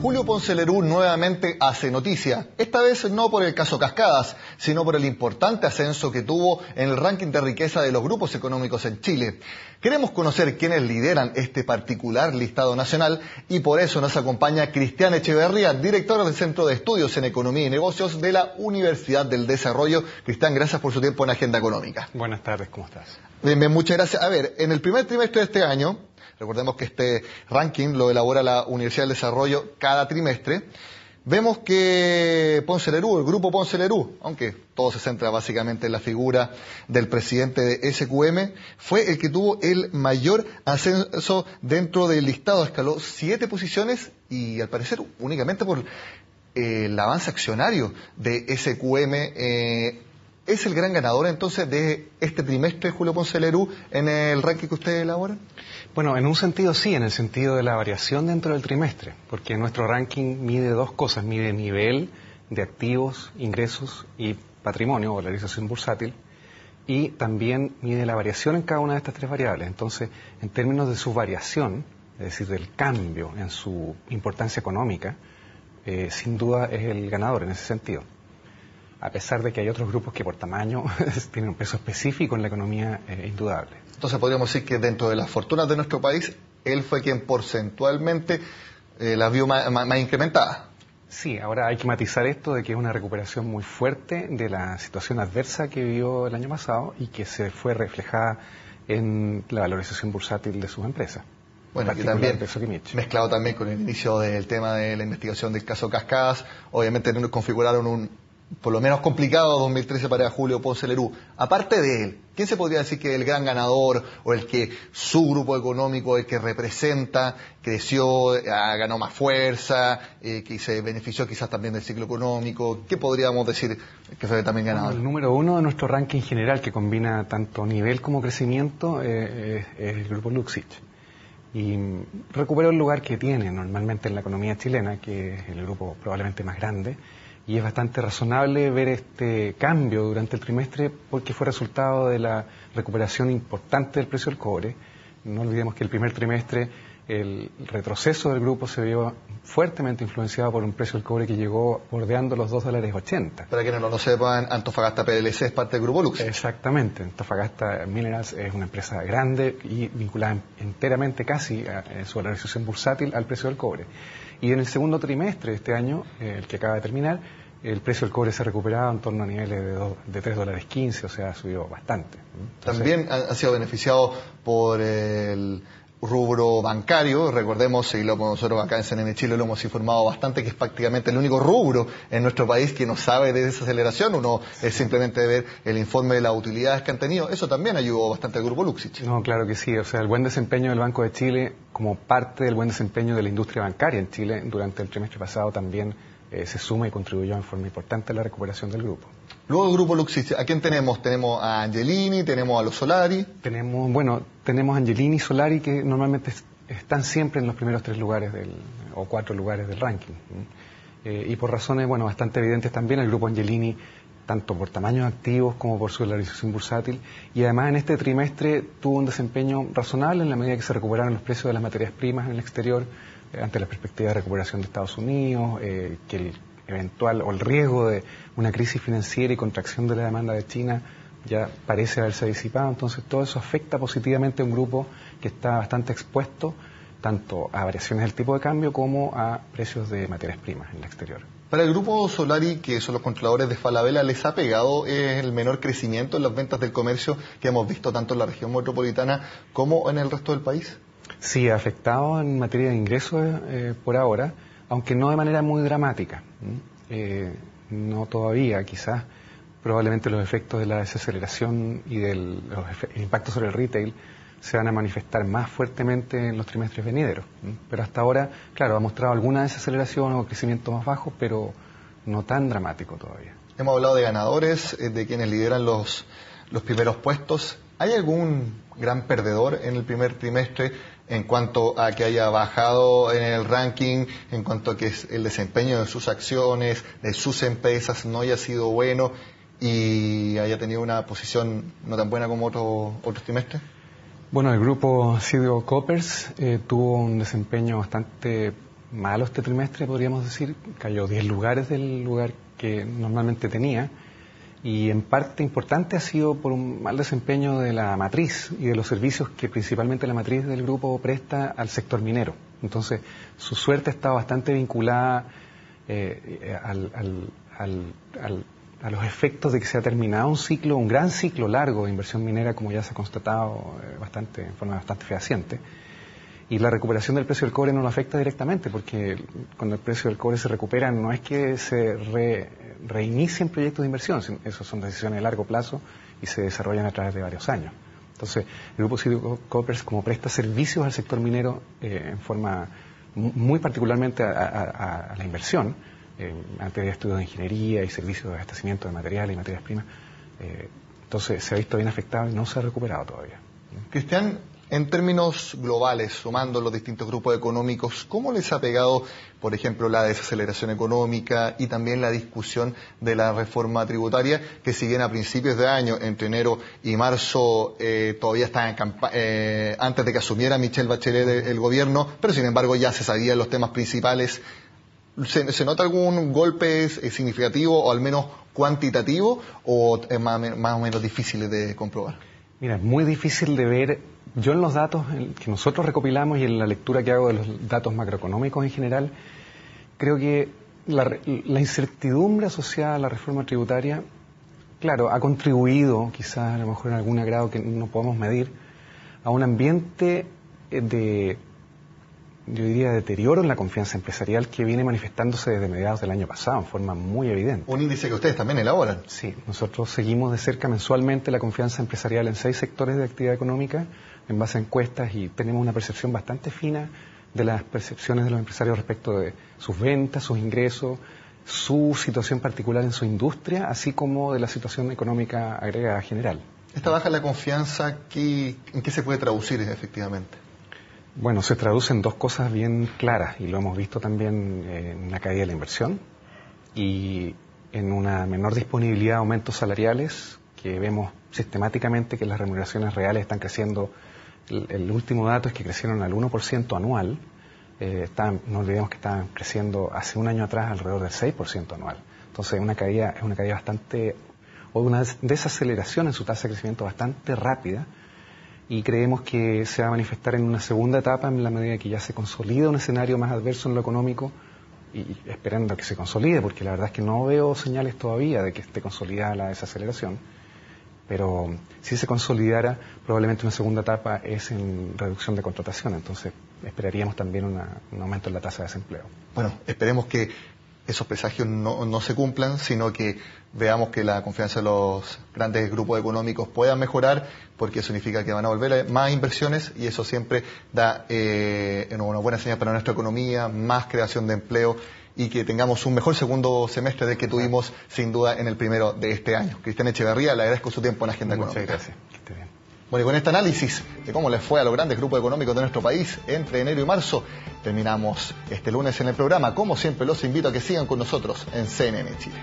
Julio Ponce Lerú nuevamente hace noticia, esta vez no por el caso Cascadas, sino por el importante ascenso que tuvo en el ranking de riqueza de los grupos económicos en Chile. Queremos conocer quiénes lideran este particular listado nacional y por eso nos acompaña Cristian Echeverría, director del Centro de Estudios en Economía y Negocios de la Universidad del Desarrollo. Cristian, gracias por su tiempo en Agenda Económica. Buenas tardes, ¿cómo estás? Bien, muchas gracias. A ver, en el primer trimestre de este año, recordemos que este ranking lo elabora la Universidad del Desarrollo cada trimestre. Vemos que Ponce Lerú, el grupo Ponce Lerú, aunque todo se centra básicamente en la figura del presidente de SQM, fue el que tuvo el mayor ascenso dentro del listado. Escaló 7 posiciones y al parecer únicamente por el avance accionario de SQM. ¿Es el gran ganador entonces de este trimestre, Julio Ponce Lerú, en el ranking que ustedes elaboran? Bueno, en un sentido sí, en el sentido de la variación dentro del trimestre, porque nuestro ranking mide dos cosas, mide nivel de activos, ingresos y patrimonio, valorización bursátil, y también mide la variación en cada una de estas tres variables. Entonces, en términos de su variación, es decir, del cambio en su importancia económica, sin duda es el ganador en ese sentido. A pesar de que hay otros grupos que por tamaño tienen un peso específico en la economía indudable. Entonces podríamos decir que dentro de las fortunas de nuestro país, él fue quien porcentualmente las vio más incrementadas. Sí, ahora hay que matizar esto de que es una recuperación muy fuerte de la situación adversa que vivió el año pasado y que se fue reflejada en la valorización bursátil de sus empresas. Bueno, aquí también mezclado también con el inicio del tema de la investigación del caso Cascadas, obviamente configuraron un por lo menos complicado 2013 para Julio Ponce Lerú. Aparte de él, ¿quién se podría decir que es el gran ganador o el que su grupo económico, el que representa, creció, ganó más fuerza, que se benefició quizás también del ciclo económico? ¿Qué podríamos decir que fue también ganador? Bueno, el número uno de nuestro ranking general, que combina tanto nivel como crecimiento, es el grupo Luxich. Y recuperó el lugar que tiene normalmente en la economía chilena, que es el grupo probablemente más grande. Y es bastante razonable ver este cambio durante el trimestre porque fue resultado de la recuperación importante del precio del cobre. No olvidemos que el primer trimestre el retroceso del grupo se vio fuertemente influenciado por un precio del cobre que llegó bordeando los $2.80. Para quienes no lo sepan, Antofagasta PLC es parte del grupo Lux. Exactamente. Antofagasta Minerals es una empresa grande y vinculada enteramente casi a su valorización bursátil al precio del cobre. Y en el segundo trimestre de este año, el que acaba de terminar, el precio del cobre se ha recuperado en torno a niveles de $3.15, o sea, ha subido bastante. Entonces, también ha sido beneficiado por el rubro bancario. Recordemos, y nosotros acá en CNN Chile lo hemos informado bastante, que es prácticamente el único rubro en nuestro país que no sabe de esa aceleración. Uno es simplemente ver el informe de las utilidades que han tenido. Eso también ayudó bastante al grupo Luxich. No, claro que sí. O sea, el buen desempeño del Banco de Chile, como parte del buen desempeño de la industria bancaria en Chile, durante el trimestre pasado también se suma y contribuyó en forma importante a la recuperación del grupo. Luego del grupo Luxich, ¿a quién tenemos? Tenemos a Angelini, tenemos a los Solari. Tenemos Angelini y Solari, que normalmente están siempre en los primeros 3 lugares o 4 lugares del ranking. Y por razones, bastante evidentes también, el grupo Angelini, tanto por tamaños activos como por su valorización bursátil, y además en este trimestre tuvo un desempeño razonable en la medida que se recuperaron los precios de las materias primas en el exterior, ante la perspectiva de recuperación de Estados Unidos, que el eventual o el riesgo de una crisis financiera y contracción de la demanda de China ya parece haberse disipado. Entonces todo eso afecta positivamente a un grupo que está bastante expuesto tanto a variaciones del tipo de cambio como a precios de materias primas en el exterior. Para el grupo Solari, que son los controladores de Falabella, ¿les ha pegado el menor crecimiento en las ventas del comercio que hemos visto tanto en la región metropolitana como en el resto del país? Sí, ha afectado en materia de ingresos por ahora, aunque no de manera muy dramática. No todavía, quizás, probablemente los efectos de la desaceleración y del impacto sobre el retail se van a manifestar más fuertemente en los trimestres venideros. Pero hasta ahora, claro, ha mostrado alguna desaceleración o crecimiento más bajo, pero no tan dramático todavía. Hemos hablado de ganadores, de quienes lideran los primeros puestos. ¿Hay algún gran perdedor en el primer trimestre en cuanto a que haya bajado en el ranking, en cuanto a que el desempeño de sus acciones, de sus empresas no haya sido bueno y haya tenido una posición no tan buena como otros trimestres? Bueno, el grupo Citgo Coppers tuvo un desempeño bastante malo este trimestre, podríamos decir. Cayó 10 lugares del lugar que normalmente tenía. Y en parte importante ha sido por un mal desempeño de la matriz y de los servicios que principalmente la matriz del grupo presta al sector minero. Entonces, su suerte está bastante vinculada a los efectos de que se ha terminado un ciclo, un gran ciclo largo de inversión minera, como ya se ha constatado en forma bastante fehaciente. Y la recuperación del precio del cobre no lo afecta directamente, porque cuando el precio del cobre se recupera no es que se reinicien proyectos de inversión, esos son decisiones de largo plazo y se desarrollan a través de varios años. Entonces, el Grupo Citycoppers, como presta servicios al sector minero en forma muy particularmente a la inversión, en materia de estudios de ingeniería y servicios de abastecimiento de materiales y materias primas, entonces se ha visto bien afectado y no se ha recuperado todavía. Cristian, en términos globales, sumando los distintos grupos económicos, ¿cómo les ha pegado, por ejemplo, la desaceleración económica y también la discusión de la reforma tributaria, que si bien a principios de año, entre enero y marzo, todavía estaba en campaña, antes de que asumiera Michelle Bachelet el gobierno, pero sin embargo ya se sabían los temas principales? ¿Se nota algún golpe significativo o al menos cuantitativo o es más o menos difícil de comprobar? Mira, es muy difícil de ver. Yo en los datos que nosotros recopilamos y en la lectura que hago de los datos macroeconómicos en general, creo que la incertidumbre asociada a la reforma tributaria, claro, ha contribuido, quizás a lo mejor en algún grado que no podemos medir, a un ambiente de, yo diría, deterioro en la confianza empresarial que viene manifestándose desde mediados del año pasado en forma muy evidente. Un índice que ustedes también elaboran. Sí, nosotros seguimos de cerca mensualmente la confianza empresarial en 6 sectores de actividad económica en base a encuestas y tenemos una percepción bastante fina de las percepciones de los empresarios respecto de sus ventas, sus ingresos, su situación particular en su industria, así como de la situación económica agregada general. Esta baja en la confianza, ¿en qué se puede traducir efectivamente? Bueno, se traduce en dos cosas bien claras y lo hemos visto también en la caída de la inversión y en una menor disponibilidad de aumentos salariales, que vemos sistemáticamente que las remuneraciones reales están creciendo. El último dato es que crecieron al 1% anual. No olvidemos que estaban creciendo hace un año atrás alrededor del 6% anual. Entonces es una caída bastante, o una desaceleración en su tasa de crecimiento bastante rápida, y creemos que se va a manifestar en una segunda etapa en la medida que ya se consolida un escenario más adverso en lo económico, y esperando que se consolide, porque la verdad es que no veo señales todavía de que esté consolidada la desaceleración. Pero si se consolidara, probablemente una segunda etapa es en reducción de contratación, entonces esperaríamos también un aumento en la tasa de desempleo. Bueno, esperemos que esos presagios no se cumplan, sino que veamos que la confianza de los grandes grupos económicos pueda mejorar, porque eso significa que van a volver más inversiones y eso siempre da una buena señal para nuestra economía, más creación de empleo y que tengamos un mejor segundo semestre del que tuvimos sin duda en el primero de este año. Cristian Echeverría, le agradezco su tiempo en Agenda Económica. Muchas gracias. Que esté bien. Bueno, y con este análisis de cómo les fue a los grandes grupos económicos de nuestro país entre enero y marzo, terminamos este lunes en el programa. Como siempre, los invito a que sigan con nosotros en CNN Chile.